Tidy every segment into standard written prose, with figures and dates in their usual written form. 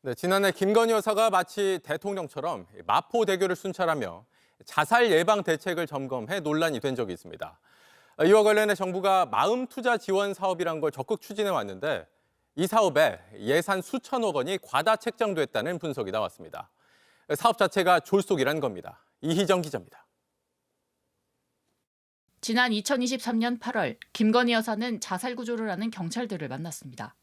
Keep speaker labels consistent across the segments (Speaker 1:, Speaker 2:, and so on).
Speaker 1: 네, 지난해 김건희 여사가 마치 대통령처럼 마포대교를 순찰하며 자살 예방 대책을 점검해 논란이 된 적이 있습니다. 이와 관련해 정부가 마음투자 지원 사업이란 걸 적극 추진해 왔는데 이 사업에 예산 수천억 원이 과다 책정됐다는 분석이 나왔습니다. 사업 자체가 졸속이란 겁니다. 이희정 기자입니다.
Speaker 2: 지난 2023년 8월 김건희 여사는 자살 구조를 하는 경찰들을 만났습니다.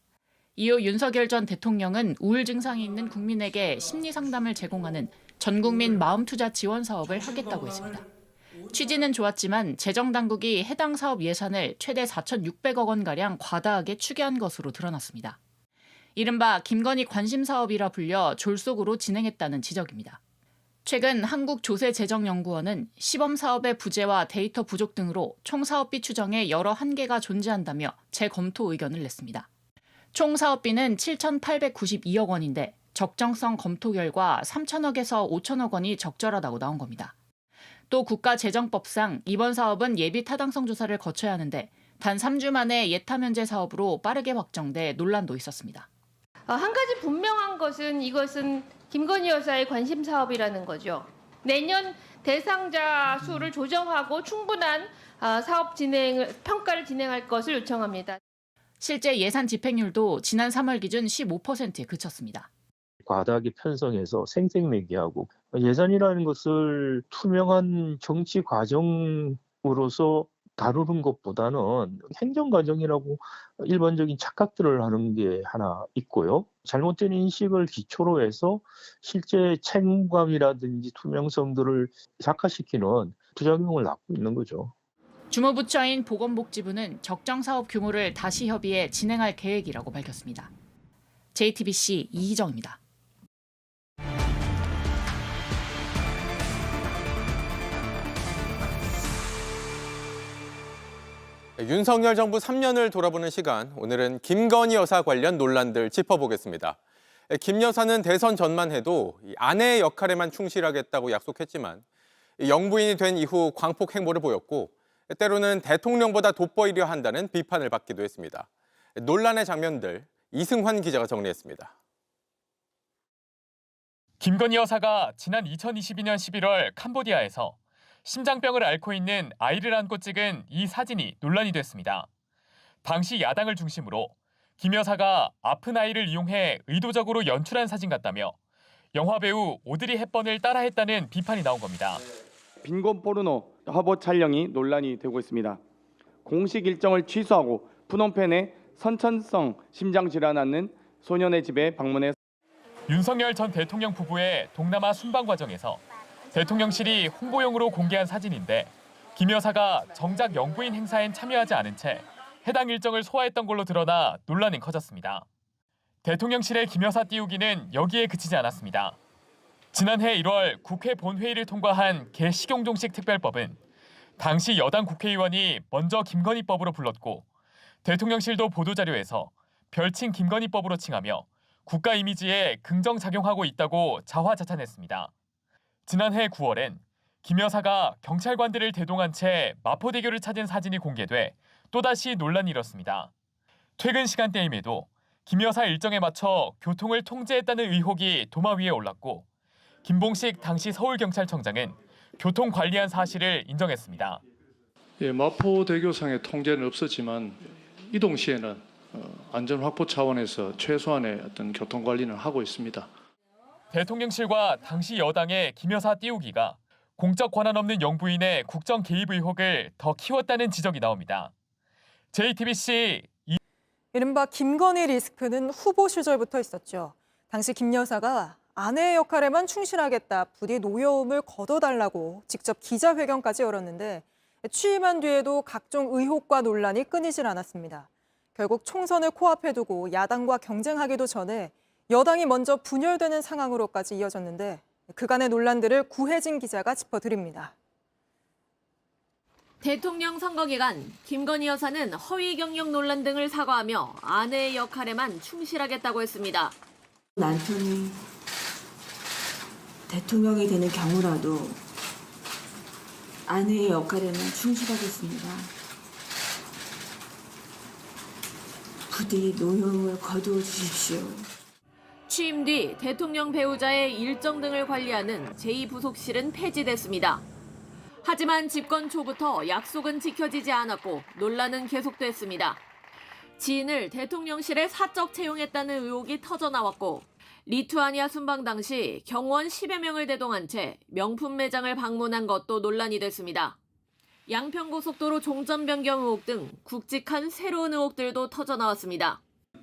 Speaker 2: 이후 윤석열 전 대통령은 우울 증상이 있는 국민에게 심리 상담을 제공하는 전국민 마음투자 지원 사업을 하겠다고 했습니다. 취지는 좋았지만 재정당국이 해당 사업 예산을 최대 4,600억 원가량 과다하게 추계한 것으로 드러났습니다. 이른바 김건희 관심 사업이라 불려 졸속으로 진행했다는 지적입니다. 최근 한국조세재정연구원은 시범 사업의 부재와 데이터 부족 등으로 총 사업비 추정에 여러 한계가 존재한다며 재검토 의견을 냈습니다. 총 사업비는 7,892억 원인데 적정성 검토 결과 3천억에서 5천억 원이 적절하다고 나온 겁니다. 또 국가재정법상 이번 사업은 예비 타당성 조사를 거쳐야 하는데 단 3주 만에 예타 면제 사업으로 빠르게 확정돼 논란도 있었습니다.
Speaker 3: 한 가지 분명한 것은 이것은 김건희 여사의 관심 사업이라는 거죠. 내년 대상자 수를 조정하고 충분한 사업 평가를 진행할 것을 요청합니다.
Speaker 2: 실제 예산 집행률도 지난 3월 기준 15%에 그쳤습니다.
Speaker 4: 과다하게 편성해서 생색내기하고 예산이라는 것을 투명한 정치 과정으로서 다루는 것보다는 행정과정이라고 일반적인 착각들을 하는 게 하나 있고요. 잘못된 인식을 기초로 해서 실제 책임감이라든지 투명성들을 착화시키는 부작용을 낳고 있는 거죠.
Speaker 2: 주무부처인 보건복지부는 적정 사업 규모를 다시 협의해 진행할 계획이라고 밝혔습니다. JTBC 이희정입니다.
Speaker 1: 윤석열 정부 3년을 돌아보는 시간, 오늘은 김건희 여사 관련 논란들 짚어보겠습니다. 김 여사는 대선 전만 해도 아내의 역할에만 충실하겠다고 약속했지만 영부인이 된 이후 광폭 행보를 보였고 때로는 대통령보다 돋보이려 한다는 비판을 받기도 했습니다. 논란의 장면들 이승환 기자가 정리했습니다.
Speaker 5: 김건희 여사가 지난 2022년 11월 캄보디아에서 심장병을 앓고 있는 아이를 안고 찍은 이 사진이 논란이 됐습니다. 당시 야당을 중심으로 김 여사가 아픈 아이를 이용해 의도적으로 연출한 사진 같다며 영화배우 오드리 헵번을 따라했다는 비판이 나온 겁니다.
Speaker 6: 빈곤 포르노 화보 촬영이 논란이 되고 있습니다. 공식 일정을 취소하고 프놈펜에 선천성 심장질환 앓는 소년의 집에 방문해
Speaker 5: 윤석열 전 대통령 부부의 동남아 순방 과정에서 대통령실이 홍보용으로 공개한 사진인데 김 여사가 정작 영부인 행사엔 참여하지 않은 채 해당 일정을 소화했던 걸로 드러나 논란이 커졌습니다. 대통령실의 김 여사 띄우기는 여기에 그치지 않았습니다. 지난해 1월 국회 본회의를 통과한 개식용종식 특별법은 당시 여당 국회의원이 먼저 김건희법으로 불렀고 대통령실도 보도자료에서 별칭 김건희법으로 칭하며 국가 이미지에 긍정작용하고 있다고 자화자찬했습니다. 지난해 9월엔 김 여사가 경찰관들을 대동한 채 마포대교를 찾은 사진이 공개돼 또다시 논란이 일었습니다. 퇴근 시간대임에도 김 여사 일정에 맞춰 교통을 통제했다는 의혹이 도마 위에 올랐고 김봉식 당시 서울경찰청장은 교통 관리한 사실을 인정했습니다.
Speaker 7: 마포대교상의 통제는 없었지만 이동 시에는 안전 확보 차원에서 최소한의 어떤 교통 관리는 하고 있습니다.
Speaker 5: 대통령실과 당시 여당의 김 여사 띄우기가 공적 권한 없는 영부인의 국정 개입 의혹을 더 키웠다는 지적이 나옵니다. JTBC
Speaker 8: 이른바 김건희 리스크는 후보 시절부터 있었죠. 당시 김 여사가 아내의 역할에만 충실하겠다, 부디 노여움을 거둬달라고 직접 기자회견까지 열었는데 취임한 뒤에도 각종 의혹과 논란이 끊이질 않았습니다. 결국 총선을 코앞에 두고 야당과 경쟁하기도 전에 여당이 먼저 분열되는 상황으로까지 이어졌는데 그간의 논란들을 구혜진 기자가 짚어드립니다.
Speaker 9: 대통령 선거 기간 김건희 여사는 허위 경력 논란 등을 사과하며 아내의 역할에만 충실하겠다고 했습니다.
Speaker 10: 남편이 대통령이 되는 경우라도 아내의 역할에만 충실하겠습니다. 부디 노여움을 거두어 주십시오.
Speaker 9: 취임 뒤 대통령 배우자의 일정 등을 관리하는 제2부속실은 폐지됐습니다. 하지만 집권 초부터 약속은 지켜지지 않았고 논란은 계속됐습니다. 지인을 대통령실에 사적 채용했다는 의혹이 터져나왔고 리투아니아 순방 당시 경호원 10여 명을 대동한 채 명품 매장을 방문한 것도 논란이 됐습니다. 양평고속도로 종점 변경 의혹 등 굵직한 새로운 의혹들도 터져나왔습니다.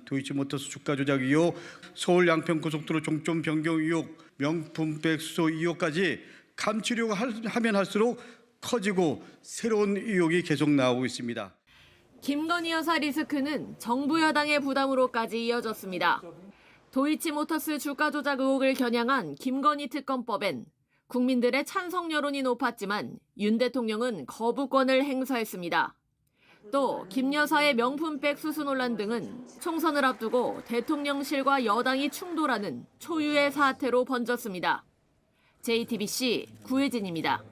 Speaker 11: 도이치모터스 주가 조작 의혹, 서울 양평고속도로 종점 변경 의혹, 명품백 수소 의혹까지 감추려고 하면 할수록 커지고 새로운 의혹이 계속 나오고 있습니다.
Speaker 9: 김건희 여사 리스크는 정부 여당의 부담으로까지 이어졌습니다. 도이치모터스 주가 조작 의혹을 겨냥한 김건희 특검법엔 국민들의 찬성 여론이 높았지만 윤 대통령은 거부권을 행사했습니다. 또 김 여사의 명품백 수수 논란 등은 총선을 앞두고 대통령실과 여당이 충돌하는 초유의 사태로 번졌습니다. JTBC 구혜진입니다.